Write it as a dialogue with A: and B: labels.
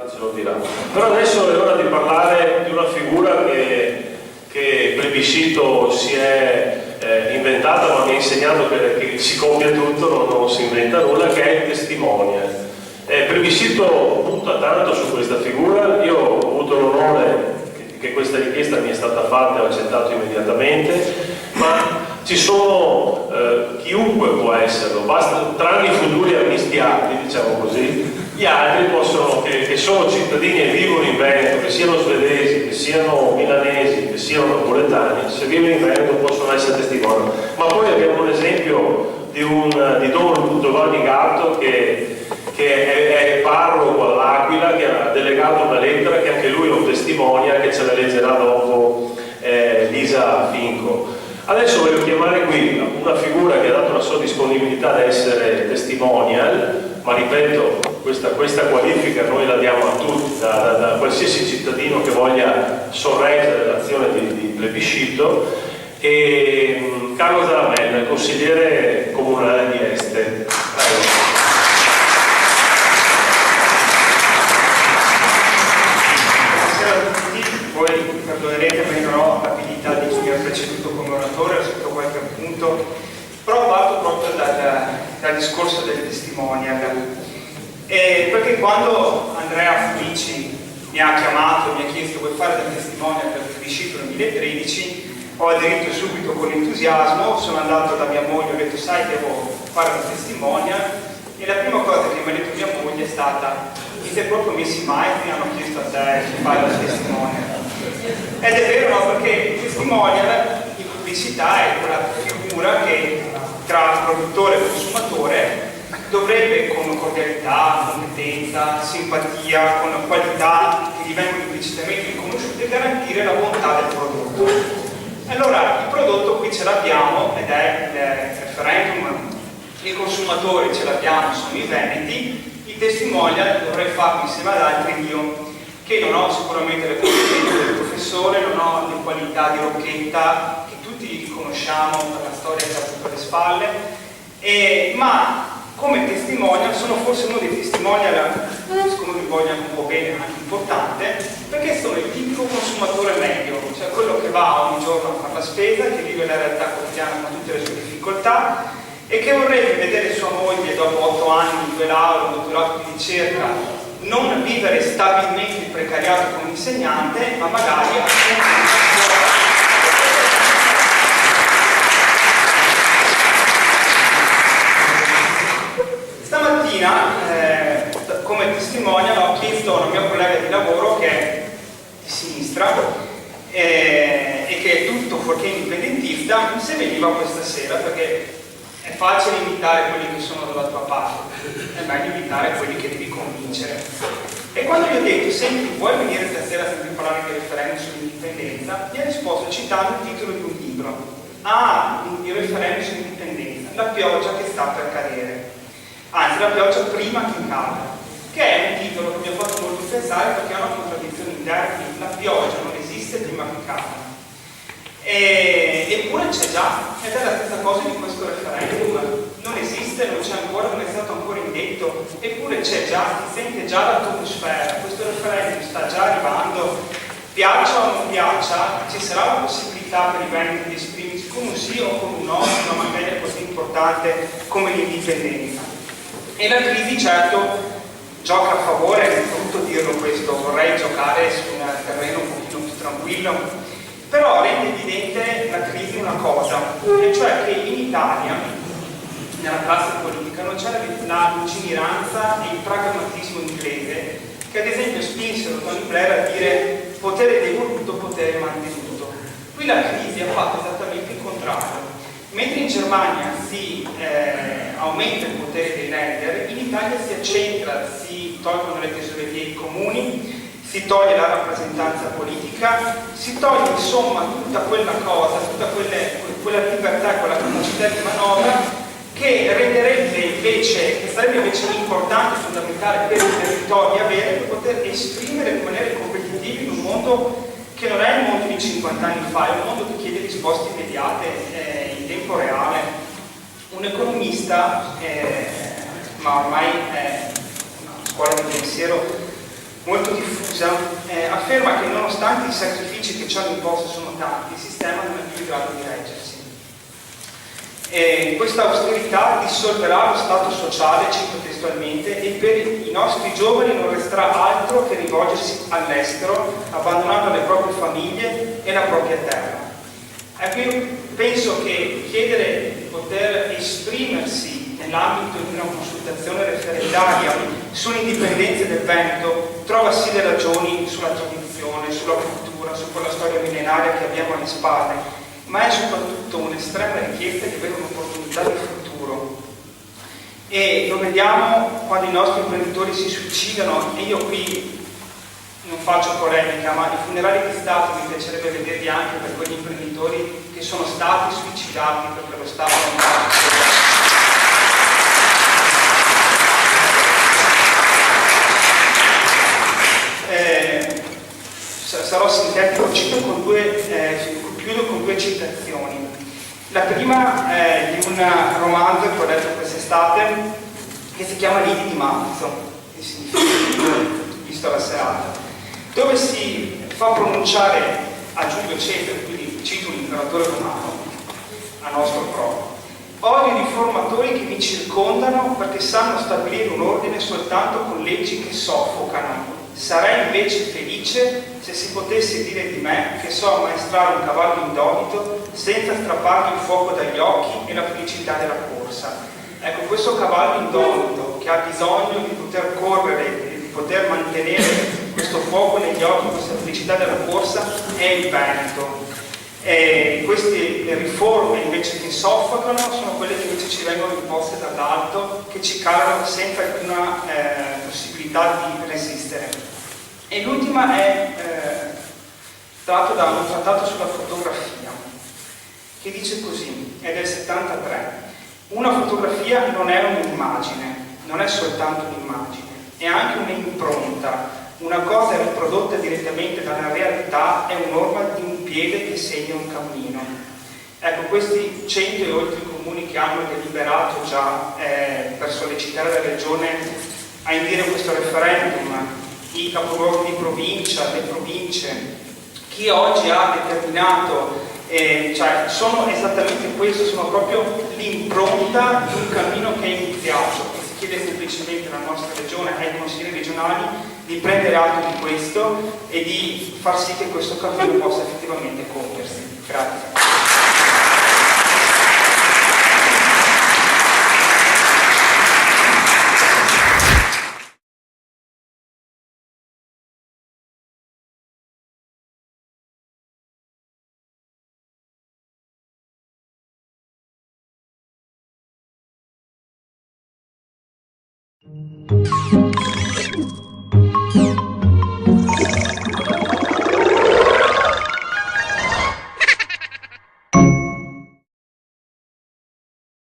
A: Ce lo dirà. Però adesso è ora di parlare di una figura che Plebiscito si è inventata, ma mi ha insegnato che si copia tutto, non si inventa nulla, che è il testimonial. Plebiscito punta tanto su questa figura. Io ho avuto l'onore che questa richiesta mi è stata fatta e ho accettato immediatamente, ma ci sono chiunque può esserlo, basta, tranne i futuri amnistiati, diciamo così. Gli altri possono, che sono cittadini e vivono in Veneto, che siano svedesi, che siano milanesi, che siano napoletani, se vivono in Veneto possono essere testimoni. Ma poi abbiamo un esempio di Don Giovanni Gatto che è parroco all'Aquila, che ha delegato una lettera che anche lui lo testimonia, che ce la leggerà dopo Lisa Finco. Adesso voglio chiamare qui una figura che ha dato la sua disponibilità ad essere testimonial, ma ripeto, questa qualifica noi la diamo a tutti, da qualsiasi cittadino che voglia sorreggere l'azione di Plebiscito, e Carlo Zaramella, consigliere comunale di Este.
B: Buonasera a tutti, voi perdonerete ma io non ho l'abilità di chi mi ha preceduto come oratore, ho scritto qualche appunto, però parto proprio dal discorso del testimonial. Perché quando Andrea Felici mi ha chiamato e mi ha chiesto vuoi fare del testimonial per il Plebiscito nel 2013, ho aderito subito con entusiasmo, sono andato da mia moglie e ho detto sai devo fare del testimonial, e la prima cosa che mi ha detto mia moglie è stata ti sei proprio messi mai che hanno chiesto a te di fare del testimonial. Ed è vero, no? Perché il testimonial in pubblicità è quella figura che tra produttore e consumatore dovrebbe con cordialità, competenza, simpatia, con qualità che gli vengono implicitamente riconosciute, garantire la bontà del prodotto. Allora, il prodotto qui ce l'abbiamo ed è il referendum, i consumatori ce l'abbiamo, sono i veneti, il testimonial dovrei farlo insieme ad altri io, che non ho sicuramente le competenze del professore, non ho le qualità di Rocchetta, che tutti conosciamo per la storia che ha avuto alle spalle, ma come testimonial sono forse uno dei testimonial, secondo me voglia un po' bene, anche importante, perché sono il tipico consumatore medio, cioè quello che va ogni giorno a fare la spesa, che vive la realtà quotidiana con tutte le sue difficoltà e che vorrebbe vedere sua moglie dopo 8 anni, 2 lauree, un dottorato di ricerca, non vivere stabilmente il precariato come insegnante, ma magari stamattina, come testimonial, ho chiesto a una mia collega di lavoro che è di sinistra e che è tutto fuorché indipendentista, se veniva questa sera, perché è facile imitare quelli che sono dalla tua parte, è meglio imitare quelli che devi convincere. E quando gli ho detto, senti, vuoi venire stasera a sentire parlare del referendum sull'indipendenza? Mi ha risposto citando il titolo di un libro. Ah, il referendum sull'indipendenza, la pioggia che sta per cadere. Anzi, la pioggia prima che cada, che è un titolo che mi ha fatto molto pensare perché ha una contraddizione in termini. La pioggia non esiste prima che cada. Eppure c'è già, ed è la stessa cosa di questo referendum. Non esiste, non c'è ancora, non è stato ancora indetto, eppure c'è già, si sente già l'atmosfera. Questo referendum sta già arrivando, piaccia o non piaccia, ci sarà la possibilità per i veneti di esprimersi con un sì o con un no su una materia così importante come l'indipendenza. E la crisi certo gioca a favore, è brutto dirlo questo, vorrei giocare su un terreno un pochino più tranquillo, però rende evidente la crisi una cosa, e cioè che in Italia, nella classe politica, non c'è la lungimiranza e il pragmatismo inglese che ad esempio spinsero Tony Blair a dire potere devoluto, potere mantenuto. Qui la crisi ha fatto esattamente il contrario. Mentre in Germania si aumenta il potere dei Länder, in Italia si accentra, si tolgono le tesorerie ai comuni, si toglie la rappresentanza politica, si toglie insomma tutta quella cosa, tutta quella libertà e quella capacità di manovra che renderebbe invece, che sarebbe invece importante e fondamentale per i territori avere, per poter esprimere e rimanere competitivi in un mondo che non è il mondo di 50 anni fa, è un mondo che chiede risposte immediate in tempo reale. Un economista, ma ormai è una scuola di pensiero molto diffusa, afferma che nonostante i sacrifici che ci hanno imposto sono tanti, il sistema non è più in grado di reggersi. Questa austerità dissolverà lo Stato sociale, cito testualmente, e per i nostri giovani non resterà altro che rivolgersi all'estero, abbandonando le proprie famiglie e la propria terra. Ecco, io penso che chiedere di poter esprimersi nell'ambito di una consultazione referendaria sull'indipendenza del Veneto trova sì le ragioni sulla tradizione, sulla cultura, su quella storia millenaria che abbiamo alle spalle, ma è soprattutto un'estrema richiesta di avere un'opportunità di futuro. E lo vediamo quando i nostri imprenditori si suicidano, e io qui non faccio polemica, ma i funerali di Stato mi piacerebbe vederli anche per quegli imprenditori che sono stati suicidati perché lo Stato non ha. Sarò sintetico, chiudo con due citazioni. La prima è di un romanzo che ho letto quest'estate che si chiama Lidi di marzo, che significa visto la serata, dove si fa pronunciare a Giulio Cesare, quindi cito un imperatore romano, a nostro proprio: odio i riformatori che mi circondano perché sanno stabilire un ordine soltanto con leggi che soffocano. Sarei invece felice se si potesse dire di me che so ammaestrare un cavallo indomito senza strappargli il fuoco dagli occhi e la felicità della corsa. Ecco, questo cavallo indomito che ha bisogno di poter correre e di poter mantenere questo fuoco negli occhi, questa felicità della corsa, è il Veneto. E queste riforme invece che soffocano sono quelle che invece ci vengono imposte dall'alto, che ci calano senza alcuna possibilità di resistere. E l'ultima è tratto da un trattato sulla fotografia, che dice così, è del 73: una fotografia non è un'immagine, non è soltanto un'immagine, è anche un'impronta. Una cosa riprodotta direttamente dalla realtà è un'orma di un piede che segna un cammino. Ecco, questi 100 e oltre comuni che hanno deliberato già per sollecitare la Regione a indire questo referendum, i capoluoghi di provincia, le province, chi oggi ha determinato, cioè sono esattamente questo, sono proprio l'impronta di un cammino che è iniziato. Si chiede semplicemente alla nostra Regione, ai consigli regionali, di prendere atto di questo e di far sì che questo cammino possa effettivamente compiersi. Grazie.